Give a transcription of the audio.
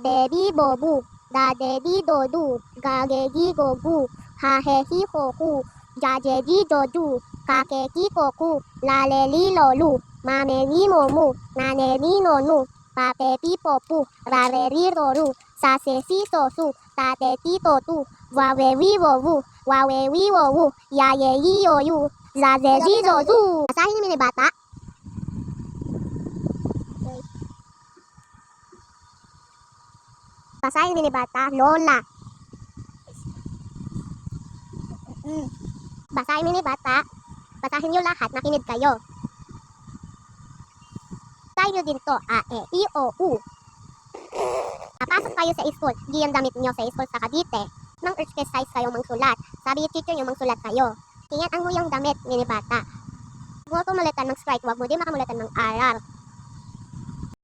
babe bi bobu, dade di dodu, gage gi gogu, hahe hi hoku, jaje di dodu, kake ki koku, lale li lolu, mame ni momu, nane ni nonu, pape pi popu, rare ri roru, sase si sosu, tate ti totu, wawe wi wowu, wawe wi wowu, yaye yi yoyu, zaze zi zozu. Basahin namin ni bata. Basahin namin ni bata, lola. Basahin namin ni bata. Basahin nyo lahat, nakinig kayo. Basahin nyo din to, a, e, i, o, u. Papasok kayo sa school, di yung damit nyo sa school sa Cavite. Nang exercise kayo mangsulat. Sabi yung teacher nyo mangsulat kayo. Tingnan ang mo yung damit ni bata. Huwag mo pumalitan ng strike, huwag mo din makamulatan ng aral.